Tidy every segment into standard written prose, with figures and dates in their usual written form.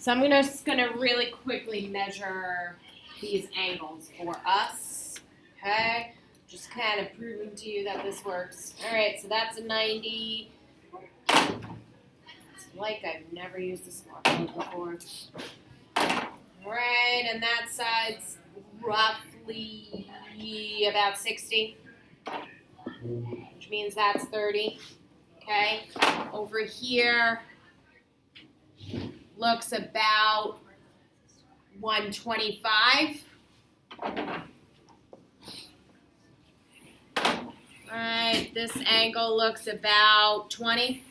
So I'm just gonna really quickly measure these angles for us. Okay, just kind of proving to you that this works. All right, so that's a 90. It's like I've never used a smartphone before. All right, and that side's roughly about 60, which means that's 30. Okay, over here looks about 125. Alright, this angle looks about 20,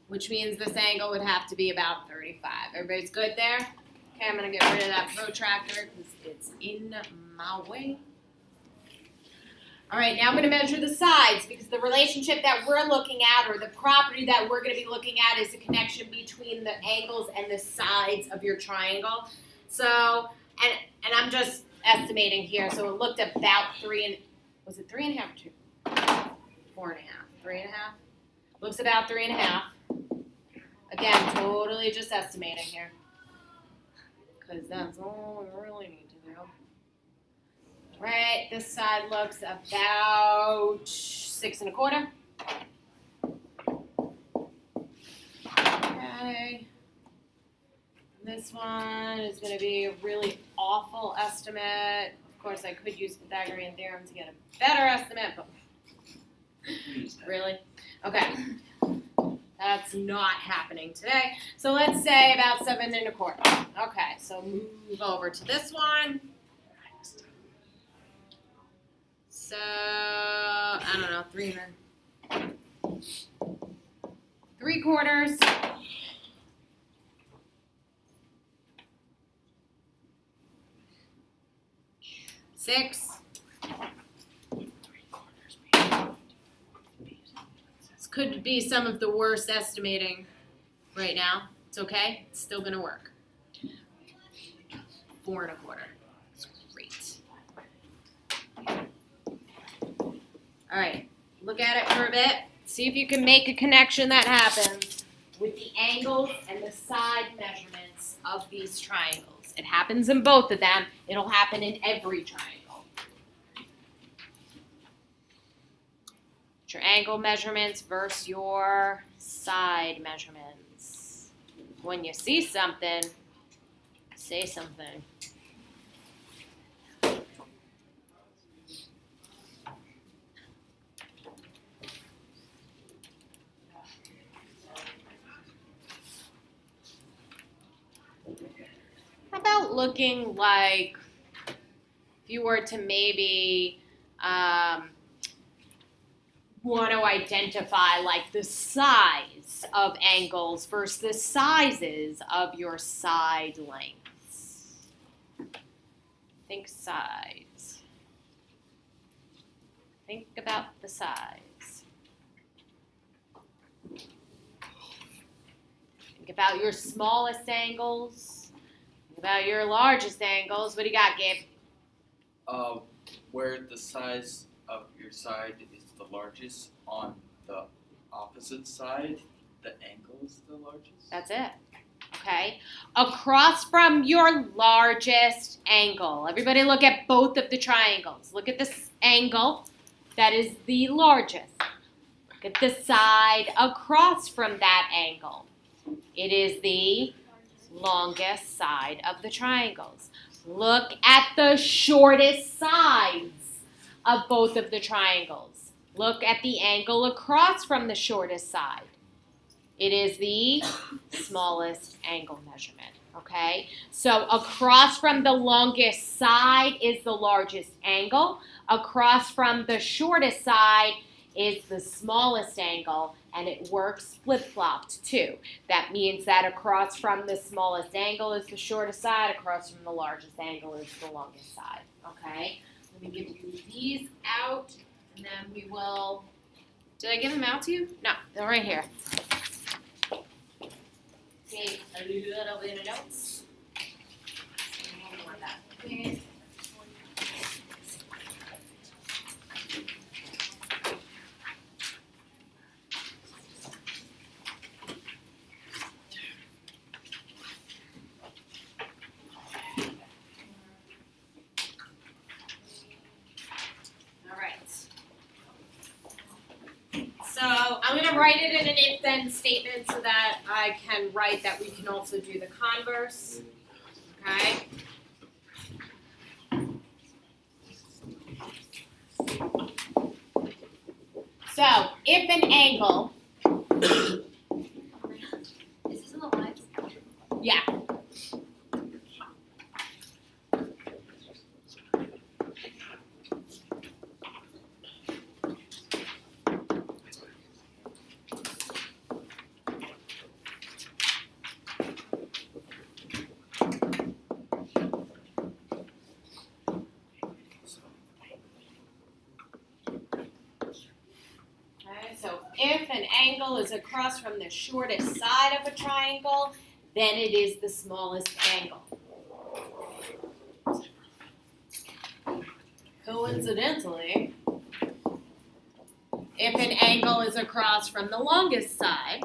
which means this angle would have to be about 35. Everybody's good there? Okay, I'm going to get rid of that protractor because it's in my way. Alright, now I'm going to measure the sides because the relationship that we're looking at, or the property that we're going to be looking at, is the connection between the angles and the sides of your triangle. So, and I'm just estimating here, so it looked about 3.5 or 2? 4.5. 3.5? Looks about 3.5. Again, totally just estimating here. Because that's all we really need to do. Right, this side looks about 6.25. Okay. This one is going to be a really awful estimate. Of course, I could use Pythagorean theorem to get a better estimate, but really? Okay. That's not happening today. So let's say about 7.25. Okay, so move over to this one. So, I don't know, 3/4. 6. This could be some of the worst estimating right now. It's okay. It's still going to work. 4.25. It's great. All right. Look at it for a bit. See if you can make a connection that happens with the angles and the side measurements of these triangles. It happens in both of them. It'll happen in every triangle. Your angle measurements versus your side measurements. When you see something, say something. How about looking like if you were to maybe want to identify like the size of angles versus the sizes of your side lengths. Think size. Think about the size. Think about your smallest angles. Think about your largest angles. What do you got, Gabe? Where the size of your side is the largest, on the opposite side, the angle is the largest? That's it. Okay. Across from your largest angle. Everybody look at both of the triangles. Look at this angle. That is the largest. Look at the side across from that angle. It is the longest side of the triangles. Look at the shortest sides of both of the triangles. Look at the angle across from the shortest side. It is the smallest angle measurement, okay? So across from the longest side is the largest angle. Across from the shortest side is the smallest angle, and it works flip-flopped too. That means that across from the smallest angle is the shortest side, across from the largest angle is the longest side, okay? Let me give you these out, and then we will, did I give them out to you? No, they're right here. Take a little bit of notes. One more of that. Okay. write it in an if-then statement so that I can write that we can also do the converse. Okay? So, if an angle, Is this in the lines? yeah. So if an angle is across from the shortest side of a triangle, then it is the smallest angle. Coincidentally, if an angle is across from the longest side,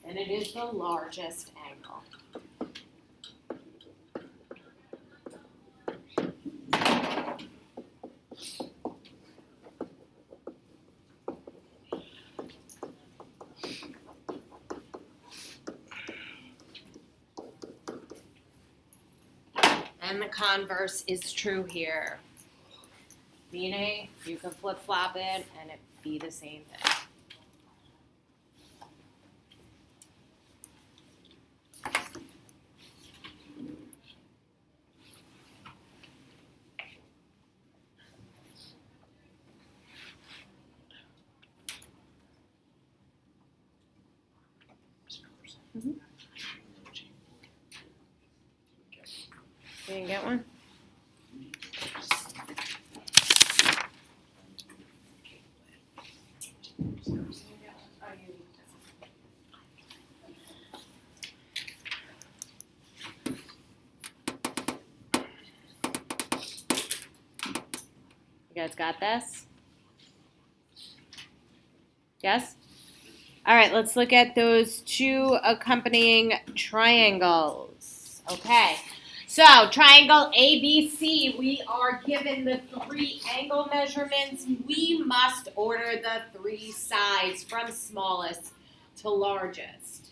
then it is the largest angle. And the converse is true here. Meaning you can flip-flop it and it be the same thing. You didn't get one? You guys got this? Yes? All right, let's look at those two accompanying triangles. Okay, so triangle ABC, we are given the three angle measurements. We must order the three sides from smallest to largest.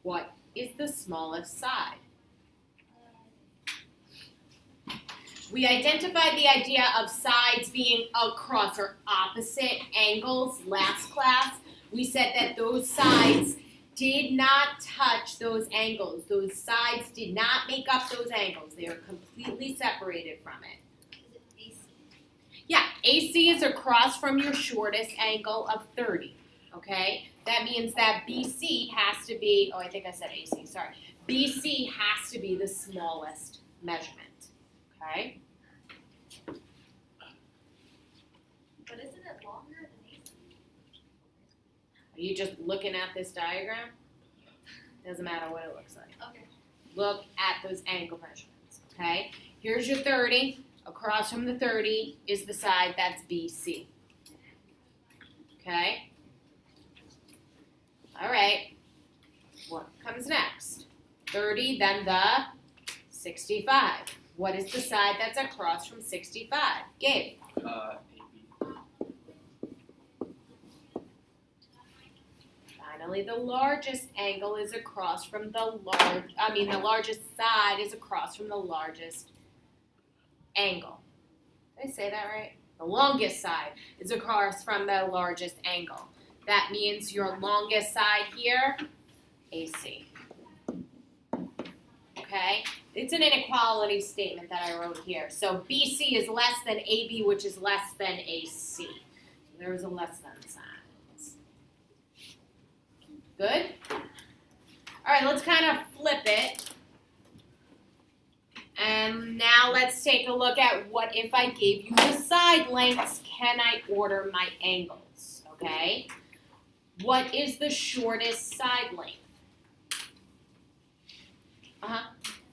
What is the smallest side? We identified the idea of sides being across or opposite angles last class. We said that those sides did not touch those angles. Those sides did not make up those angles. They are completely separated from it. Is it AC? Yeah, AC is across from your shortest angle of 30, okay? That means that BC has to be, oh, I think I said AC, sorry. BC has to be the smallest measurement, okay? But isn't it longer than AC? Are you just looking at this diagram? Doesn't matter what it looks like. Okay. Look at those angle measurements, okay? Here's your 30. Across from the 30 is the side that's BC. Okay? All right. What comes next? 30, then the 65. What is the side that's across from 65? Gabe? AB. Finally, the largest angle is across from the the largest side is across from the largest angle. Did I say that right? The longest side is across from the largest angle. That means your longest side here, AC. Okay? It's an inequality statement that I wrote here. So BC is less than AB, which is less than AC. So there is a less than sign. Good? All right, let's kind of flip it. And now let's take a look at what if I gave you the side lengths, can I order my angles, okay? What is the shortest side length?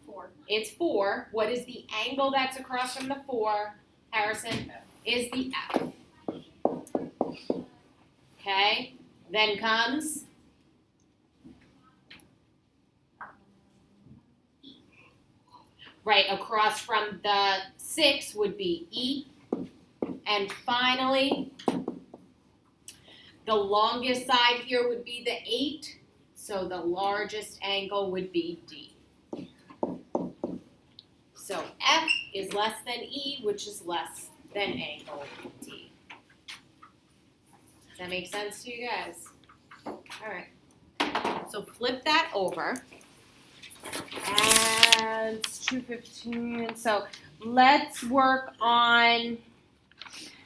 4. It's 4. What is the angle that's across from the 4, Harrison? Is the F. Okay, then comes right across from the 6 would be E. And finally, the longest side here would be the 8. So the largest angle would be D. So F is less than E, which is less than angle D. Does that make sense to you guys? All right. So flip that over. And it's 2:15. So let's work on,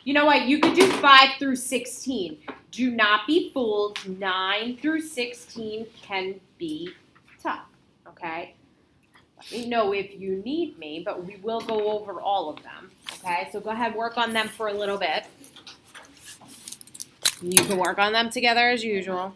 you know what? You could do 5 through 16. Do not be fooled. 9 through 16 can be tough, okay? Let me know if you need me, but we will go over all of them, okay? So go ahead, work on them for a little bit. You can work on them together as usual.